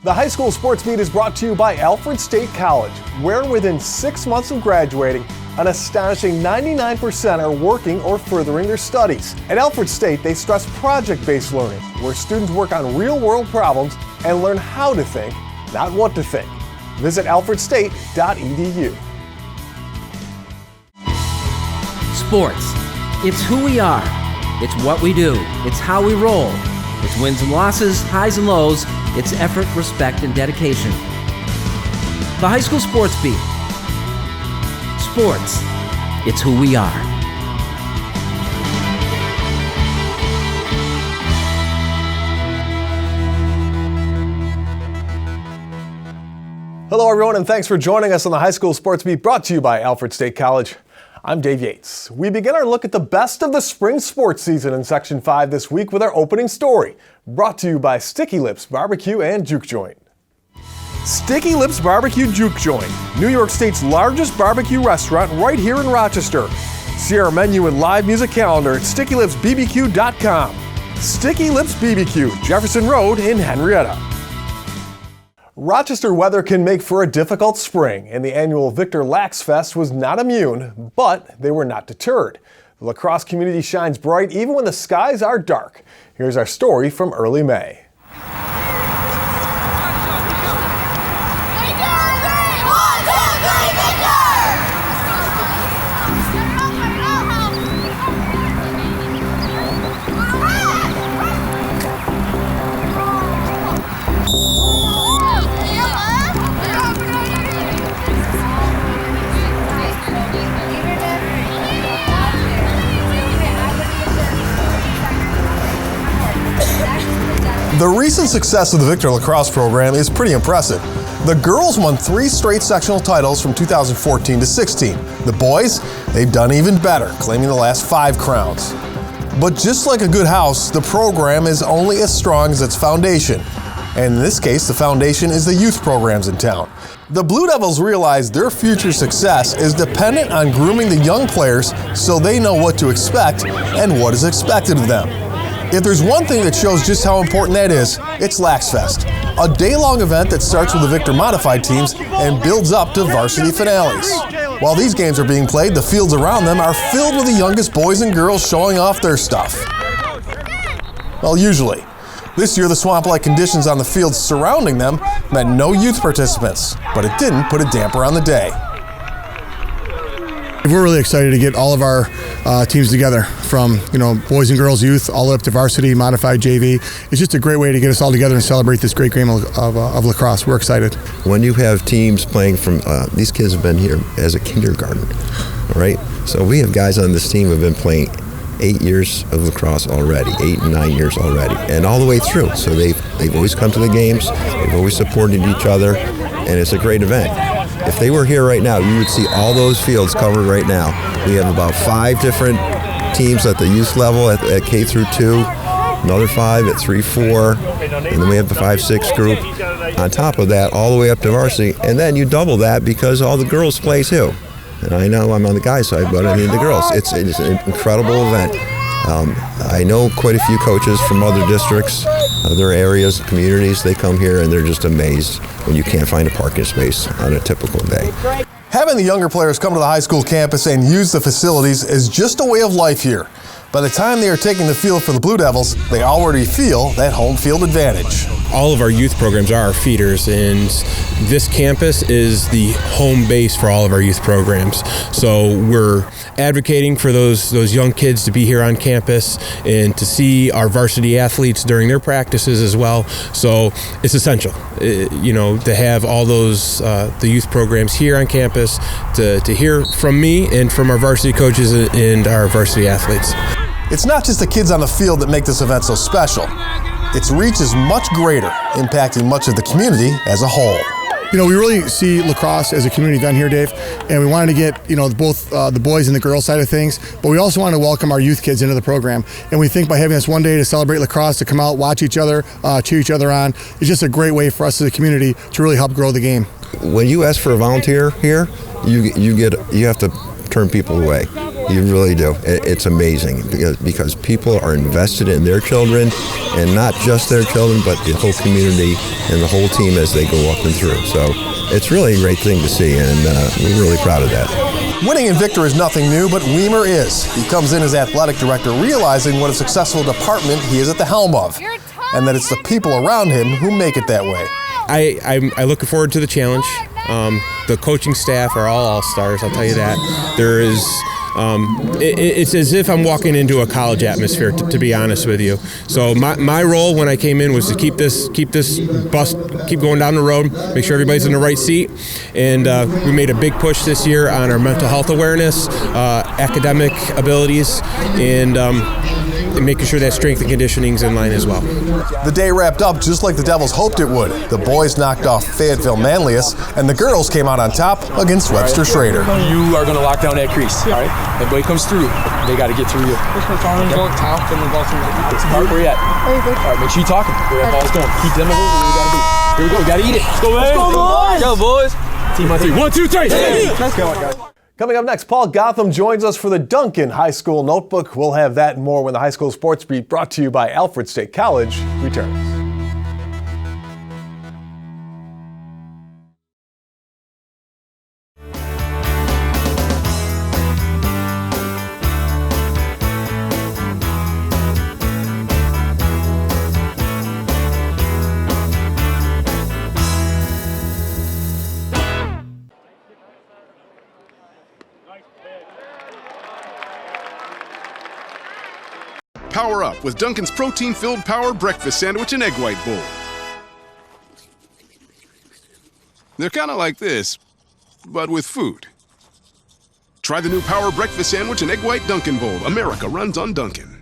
The High School Sports Beat is brought to you by Alfred State College, where within 6 months of graduating, an astonishing 99% are working or furthering their studies. At Alfred State, they stress project-based learning, where students work on real-world problems and learn how to think, not what to think. Visit alfredstate.edu. Sports. It's who we are. It's what we do. It's how we roll. It's wins and losses, highs and lows. It's effort, respect, and dedication. The High School Sports Beat. Sports. It's who we are. Hello everyone, and thanks for joining us on the High School Sports Beat, brought to you by Alfred State College. I'm Dave Yates. We begin our look at the best of the spring sports season in Section 5 this week with our opening story, brought to you by Sticky Lips Barbecue and Juke Joint. Sticky Lips Barbecue Juke Joint, New York State's largest barbecue restaurant right here in Rochester. See our menu and live music calendar at StickyLipsBBQ.com. Sticky Lips BBQ, Jefferson Road in Henrietta. Rochester weather can make for a difficult spring, and the annual Victor Lax Fest was not immune, but they were not deterred. The lacrosse community shines bright even when the skies are dark. Here's our story from early May. The recent success of the Victor Lacrosse program is pretty impressive. The girls won 3 straight sectional titles from 2014 to 16. The boys, they've done even better, claiming the last 5 crowns. But just like a good house, the program is only as strong as its foundation. And in this case, the foundation is the youth programs in town. The Blue Devils realize their future success is dependent on grooming the young players so they know what to expect and what is expected of them. If there's one thing that shows just how important that is, it's Lax Fest, a day-long event that starts with the Victor modified teams and builds up to varsity finales. While these games are being played, the fields around them are filled with the youngest boys and girls showing off their stuff. Well, usually. This year, the swamp-like conditions on the fields surrounding them meant no youth participants, but it didn't put a damper on the day. We're really excited to get all of our teams together, from boys and girls youth all the way up to varsity, modified JV. It's just a great way to get us all together and celebrate this great game of lacrosse. We're excited. When you have teams playing from, these kids have been here as a kindergarten, all right? So we have guys on this team who have been playing 8 years of lacrosse already, 8 and 9 years already, and all the way through. So they've always come to the games, they've always supported each other, and it's a great event. If they were here right now, you would see all those fields covered right now. We have about 5 different teams at the youth level at K through 2, another 5 at 3-4, and then we have the 5-6 group. On top of that, all the way up to varsity, and then you double that because all the girls play too. And I know I'm on the guys' side, but I mean the girls. It's an incredible event. I know quite a few coaches from other districts, other areas, communities. They come here and they're just amazed when you can't find a parking space on a typical day. Having the younger players come to the high school campus and use the facilities is just a way of life here. By the time they are taking the field for the Blue Devils, they already feel that home field advantage. All of our youth programs are our feeders, and this campus is the home base for all of our youth programs. So we're advocating for those young kids to be here on campus and to see our varsity athletes during their practices as well. So it's essential, to have all those the youth programs here on campus, to hear from me and from our varsity coaches and our varsity athletes. It's not just the kids on the field that make this event so special. Its reach is much greater, impacting much of the community as a whole. We really see lacrosse as a community event here, Dave, and we wanted to get, both the boys and the girls side of things, but we also want to welcome our youth kids into the program. And we think by having this one day to celebrate lacrosse, to come out, watch each other, cheer each other on, is just a great way for us as a community to really help grow the game. When you ask for a volunteer here, you have to turn people away. You really do. It's amazing because people are invested in their children, and not just their children, but the whole community and the whole team as they go up and through. So it's really a great thing to see, and we're really proud of that. Winning in Victor is nothing new, but Weimer is. He comes in as athletic director, realizing what a successful department he is at the helm of, and that it's the people around him who make it that way. I look forward to the challenge. The coaching staff are all stars, I'll tell you that. There is, it's as if I'm walking into a college atmosphere, to be honest with you. So my role when I came in was to keep this bus keep going down the road, make sure everybody's in the right seat, and we made a big push this year on our mental health awareness, academic abilities, and making sure that strength and conditioning's in line as well. The day wrapped up just like the Devils hoped it would. The boys knocked off Fayetteville Manlius, and the girls came out on top against Webster Schrader. You are going to lock down that crease, all right? If anybody comes through, they got to get through you. Where you at? All right, make sure you're talking. Where that ball's going. Keep them over where you got to be. Here we go. We got to eat it. Let's go, man. Let's go, boys. Team on three. 1, 2, 3. Let's go, guys. Coming up next, Paul Gotham joins us for the Dunkin High School Notebook. We'll have that and more when the High School Sports Beat, brought to you by Alfred State College, returns. Power up with Dunkin's protein-filled Power Breakfast Sandwich and Egg White Bowl. They're kind of like this, but with food. Try the new Power Breakfast Sandwich and Egg White Dunkin' Bowl. America runs on Dunkin'.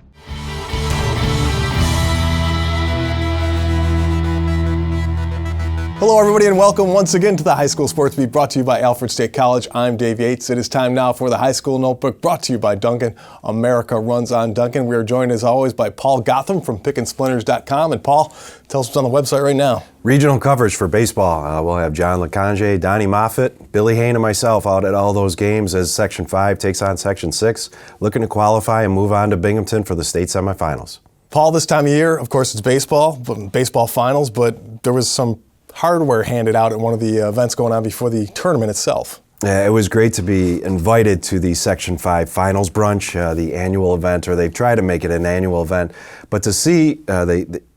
Hello, everybody, and welcome once again to the High School Sports Beat, brought to you by Alfred State College. I'm Dave Yates. It is time now for the High School Notebook, brought to you by Dunkin'. America runs on Dunkin'. We are joined, as always, by Paul Gotham from PickandSplinters.com. And Paul, tell us what's on the website right now. Regional coverage for baseball. We'll have John LeConge, Donnie Moffitt, Billy Hain, and myself out at all those games as Section 5 takes on Section 6, looking to qualify and move on to Binghamton for the state semifinals. Paul, this time of year, of course, it's baseball finals, but there was some hardware handed out at one of the events going on before the tournament itself. Yeah, it was great to be invited to the Section 5 Finals Brunch, the annual event, or they've tried to make it an annual event. But to see,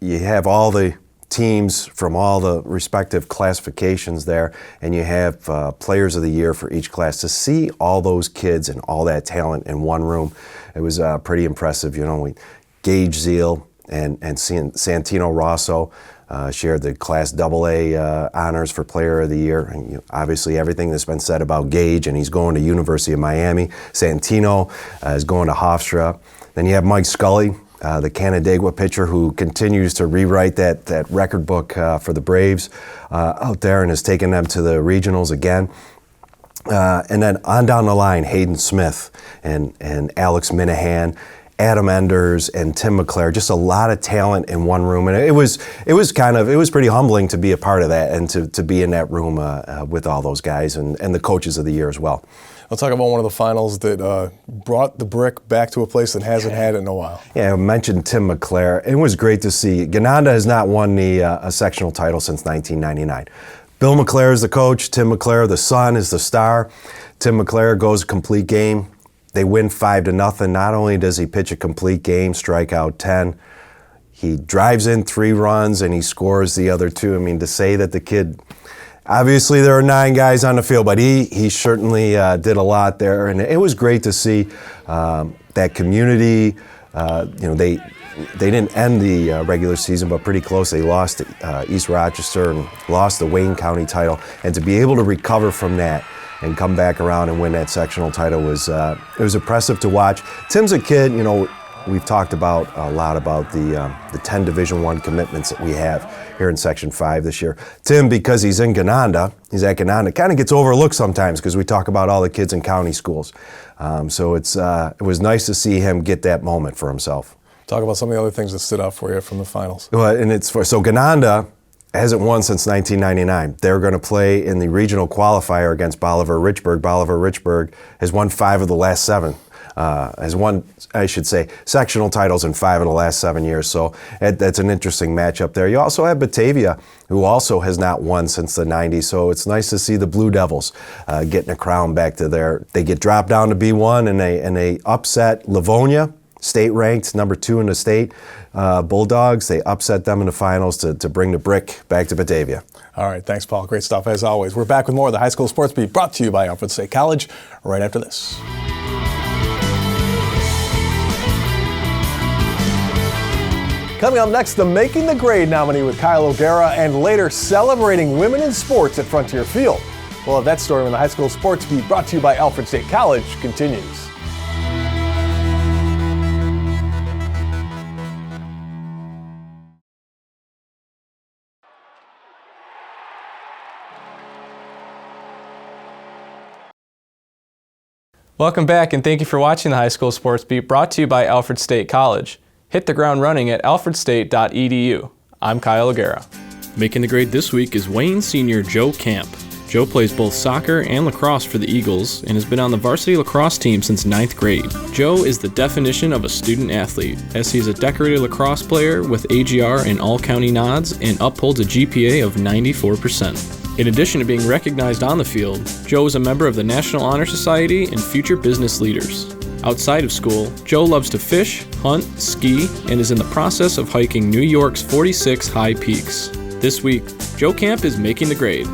you have all the teams from all the respective classifications there, and you have players of the year for each class. To see all those kids and all that talent in one room, it was pretty impressive. You know, Gage Zeal and Santino Rosso shared the Class AA honors for Player of the Year. And obviously everything that's been said about Gage, and he's going to University of Miami. Santino is going to Hofstra. Then you have Mike Scully, the Canandaigua pitcher, who continues to rewrite that record book for the Braves out there and has taken them to the regionals again. And then on down the line, Hayden Smith and Alex Minahan, Adam Enders and Tim McClare, just a lot of talent in one room, and it was pretty humbling to be a part of that and to be in that room with all those guys and the coaches of the year as well. I'll talk about one of the finals that brought the brick back to a place that hasn't had it in a while. Yeah, I mentioned Tim McClare. It was great to see. Gananda has not won a sectional title since 1999. Bill McClare is the coach. Tim McClare, the son, is the star. Tim McClare goes a complete game. They win 5-0. Not only does he pitch a complete game, strike out 10, he drives in 3 runs and he scores the other 2. I mean, to say that the kid, obviously there are 9 guys on the field, but he certainly did a lot there. And it was great to see that community. They didn't end the regular season, but pretty close. They lost to East Rochester and lost the Wayne County title. And to be able to recover from that and come back around and win that sectional title was it was impressive to watch. Tim's a kid, we've talked about a lot about the 10 Division I commitments that we have here in Section 5 this year. Tim, because he's at Gananda, kind of gets overlooked sometimes because we talk about all the kids in county schools. So it was nice to see him get that moment for himself. Talk about some of the other things that stood out for you from the finals. Well, and so Gananda hasn't won since 1999. They're going to play in the regional qualifier against Bolivar Richburg. Bolivar Richburg has won 5 of the last 7. has won, I should say, sectional titles in 5 of the last 7 years. So that's an interesting matchup there. You also have Batavia, who also has not won since the 90s. So it's nice to see the Blue Devils getting a crown back to they get dropped down to B1 and they upset Livonia, state ranked number 2 in the state. Bulldogs, they upset them in the finals to bring the brick back to Batavia. All right, thanks, Paul. Great stuff as always. We're back with more of the High School Sports Beat, brought to you by Alfred State College right after this. Coming up next, the Making the Grade nominee with Kyle O'Gara, and later celebrating women in sports at Frontier Field. We'll have that story when the High School Sports Beat, brought to you by Alfred State College, continues. Welcome back, and thank you for watching the High School Sports Beat, brought to you by Alfred State College. Hit the ground running at alfredstate.edu. I'm Kyle O'Gara. Making the grade this week is Wayne senior Joe Camp. Joe plays both soccer and lacrosse for the Eagles and has been on the varsity lacrosse team since 9th grade. Joe is the definition of a student athlete, as he's a decorated lacrosse player with AGR and all-county nods and upholds a GPA of 94%. In addition to being recognized on the field, Joe is a member of the National Honor Society and Future Business Leaders. Outside of school, Joe loves to fish, hunt, ski, and is in the process of hiking New York's 46 high peaks. This week, Joe Camp is making the grade.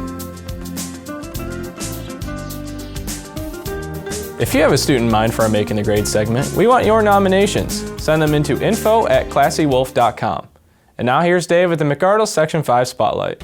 If you have a student in mind for our Making the Grade segment, we want your nominations. Send them into info@classywolf.com. And now here's Dave with the McArdle Section 5 Spotlight.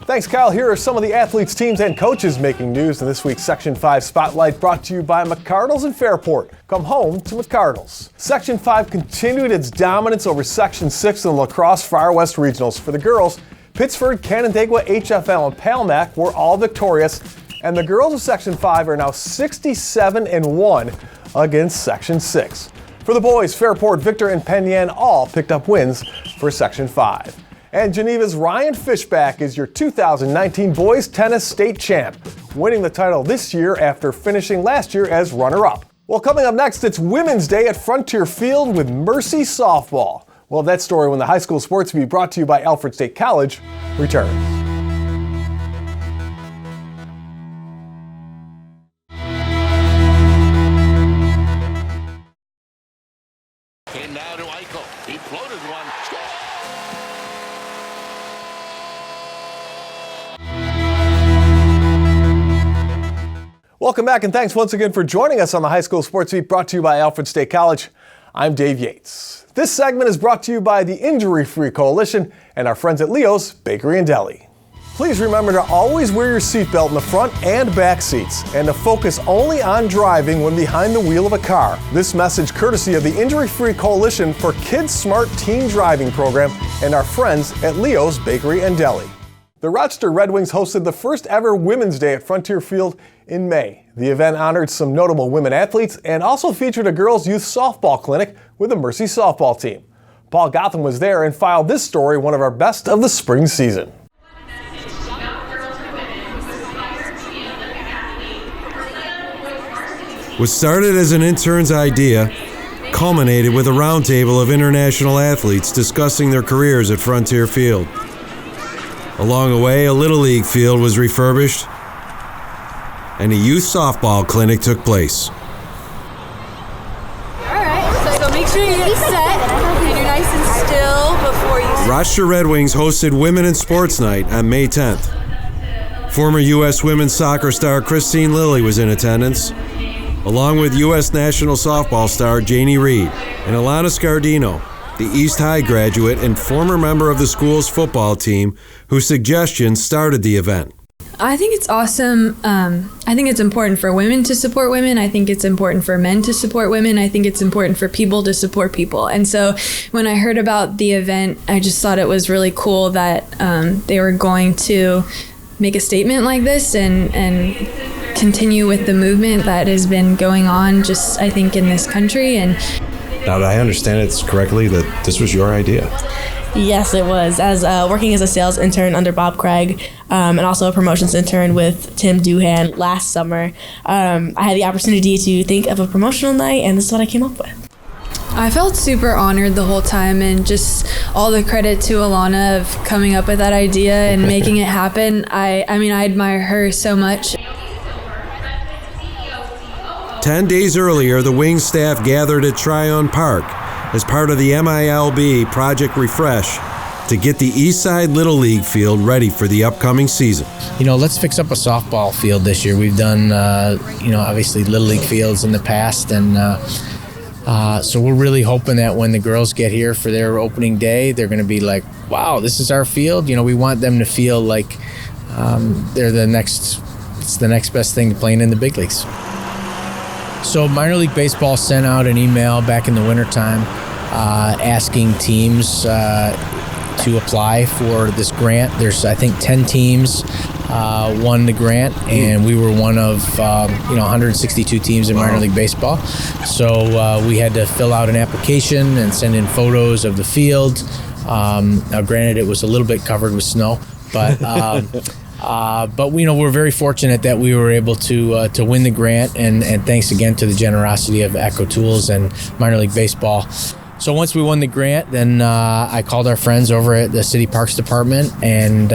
Thanks, Kyle. Here are some of the athletes, teams, and coaches making news in this week's Section 5 Spotlight, brought to you by McArdles in Fairport. Come home to McArdles. Section 5 continued its dominance over Section 6 in the Lacrosse Far West Regionals. For the girls, Pittsford, Canandaigua, HFL, and Palmac were all victorious, and the girls of Section 5 are now 67-1 against Section 6. For the boys, Fairport, Victor, and Penn Yan all picked up wins for Section 5. And Geneva's Ryan Fishback is your 2019 Boys Tennis State Champ, winning the title this year after finishing last year as runner-up. Well, coming up next, it's Women's Day at Frontier Field with Mercy Softball. We'll have that story when the High School Sports Beat, brought to you by Alfred State College, returns. And now to Eichel. He floated one. Score! Welcome back, and thanks once again for joining us on the High School Sports Beat, brought to you by Alfred State College. I'm Dave Yates. This segment is brought to you by the Injury Free Coalition and our friends at Leo's Bakery and Deli. Please remember to always wear your seatbelt in the front and back seats, and to focus only on driving when behind the wheel of a car. This message courtesy of the Injury Free Coalition for Kids Smart Teen Driving Program and our friends at Leo's Bakery and Deli. The Rochester Red Wings hosted the first ever Women's Day at Frontier Field in May. The event honored some notable women athletes and also featured a girls' youth softball clinic with the Mercy softball team. Paul Gotham was there and filed this story, one of our best of the spring season. What started as an intern's idea culminated with a roundtable of international athletes discussing their careers at Frontier Field. Along the way, a Little League field was refurbished and a youth softball clinic took place. Alright, so make sure you get set and you're nice and still before you start. Rochester Red Wings hosted Women in Sports Night on May 10th. Former U.S. women's soccer star Christine Lilly was in attendance, along with U.S. national softball star Janie Reed and Alana Scardino, the East High graduate and former member of the school's football team whose suggestions started the event. I think it's awesome. I think it's important for women to support women. I think it's important for men to support women. I think it's important for people to support people. And so when I heard about the event, I just thought it was really cool that they were going to make a statement like this and continue with the movement that has been going on just, I think, in this country. And now, did I understand it correctly that this was your idea? Yes, it was. As working as a sales intern under Bob Craig, and also a promotions intern with Tim Doohan last summer, I had the opportunity to think of a promotional night, and this is what I came up with. I felt super honored the whole time, and just all the credit to Alana of coming up with that idea and making it happen. I admire her so much. 10 days earlier, the Wings staff gathered at Tryon Park as part of the MILB Project Refresh to get the Eastside Little League field ready for the upcoming season. Let's fix up a softball field this year. We've done, obviously Little League fields in the past, and so we're really hoping that when the girls get here for their opening day, they're going to be like, wow, this is our field. We want them to feel like it's the next best thing to playing in the big leagues. So minor league baseball sent out an email back in the wintertime asking teams to apply for this grant. There's, I think, 10 teams won the grant, and we were one of 162 teams in minor league baseball. So we had to fill out an application and send in photos of the field. Now, granted, it was a little bit covered with snow, but we're very fortunate that we were able to win the grant, and thanks again to the generosity of Echo Tools and minor league baseball. So once we won the grant, then I called our friends over at the City Parks Department, and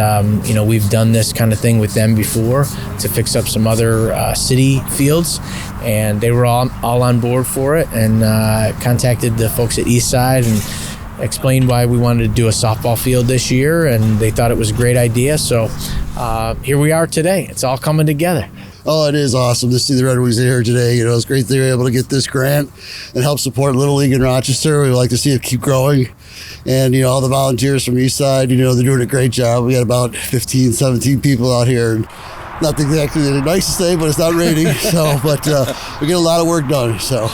we've done this kind of thing with them before to fix up some other city fields, and they were all on board for it, and contacted the folks at Eastside and explained why we wanted to do a softball field this year, and they thought it was a great idea. So here we are today. It's all coming together. Oh, it is awesome to see the Red Wings in here today. It's great they were able to get this grant and help support Little League in Rochester. We like to see it keep growing. And, all the volunteers from Eastside, they're doing a great job. We got about 15, 17 people out here. Not exactly the nicest day, but it's not raining. But we get a lot of work done. So,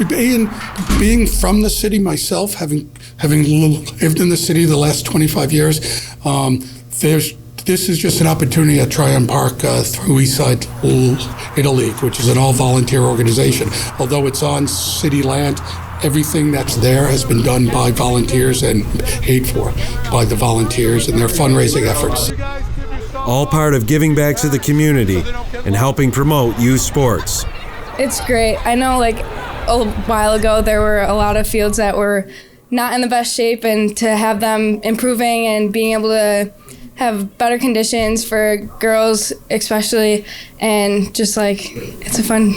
being from the city myself, having lived in the city the last 25 years, this is just an opportunity at Tryon Park through Eastside Little League, which is an all-volunteer organization. Although it's on city land, everything that's there has been done by volunteers and paid for by the volunteers and their fundraising efforts. All part of giving back to the community and helping promote youth sports. It's great. I know a while ago there were a lot of fields that were not in the best shape, and to have them improving and being able to have better conditions for girls especially, and just it's a fun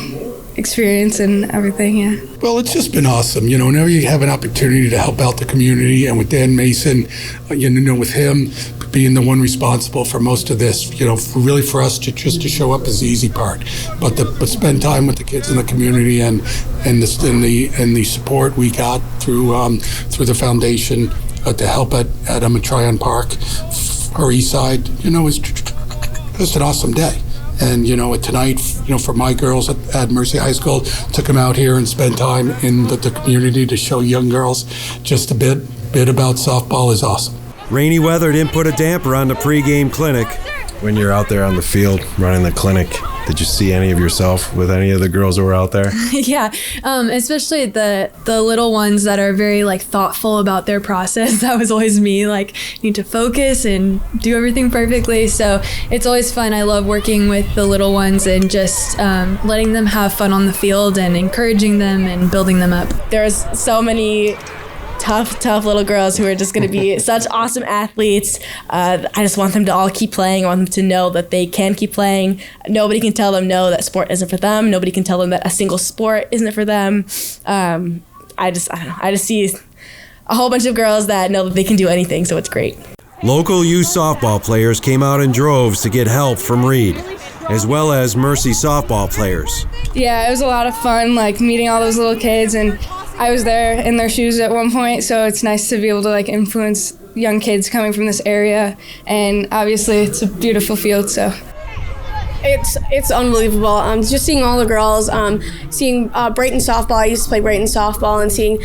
experience and everything. Yeah. Well, it's just been awesome. Whenever you have an opportunity to help out the community, and with Dan Mason, with him being the one responsible for most of this, really for us to show up is the easy part, but spend time with the kids in the community and the support we got through the foundation to help at Tryon Park or Eastside, is just an awesome day. And, tonight, for my girls at Mercy High School, took them out here and spent time in the community to show young girls just a bit about softball is awesome. Rainy weather didn't put a damper on the pregame clinic. When you're out there on the field running the clinic, did you see any of yourself with any of the girls who were out there? Yeah, especially the little ones that are very thoughtful about their process. That was always me, need to focus and do everything perfectly. So it's always fun. I love working with the little ones and just letting them have fun on the field and encouraging them and building them up. There's so many tough little girls who are just going to be such awesome athletes. I just want them to all keep playing. I want them to know that they can keep playing. Nobody can tell them no, that sport isn't for them. Nobody can tell them that a single sport isn't for them. I don't know. I just see a whole bunch of girls that know that they can do anything, so it's great. Local youth softball players came out in droves to get help from Reed, as well as Mercy softball players. Yeah, it was a lot of fun, meeting all those little kids, and I was there in their shoes at one point, so it's nice to be able to influence young kids coming from this area, and obviously it's a beautiful field, so. It's unbelievable. Just seeing all the girls, seeing Brighton softball. I used to play Brighton softball, and seeing,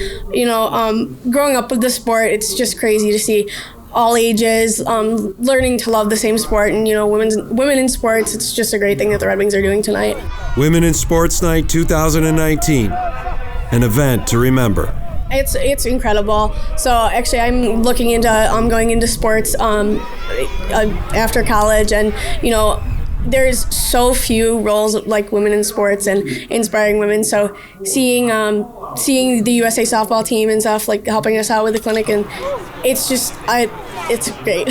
growing up with the sport, it's just crazy to see all ages learning to love the same sport, and women in sports. It's just a great thing that the Red Wings are doing tonight. Women in Sports Night 2019. An event to remember. It's incredible. So actually, I'm looking into going into sports after college, and there's so few roles like women in sports and inspiring women. So seeing the USA softball team and stuff, like helping us out with the clinic, and it's just it's great.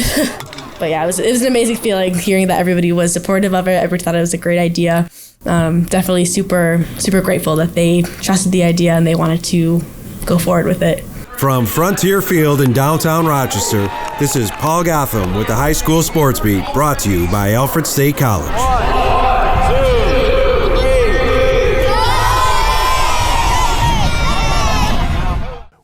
But yeah, it was an amazing feeling hearing that everybody was supportive of it. Everybody thought it was a great idea. Definitely super grateful that they trusted the idea and they wanted to go forward with it. From Frontier Field in downtown Rochester, this is Paul Gotham with the High School Sports Beat, brought to you by Alfred State College.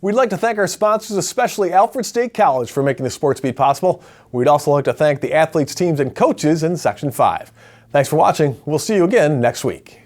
We'd like to thank our sponsors, especially Alfred State College, for making the Sports Beat possible. We'd also like to thank the athletes, teams, and coaches in Section 5. Thanks for watching. We'll see you again next week.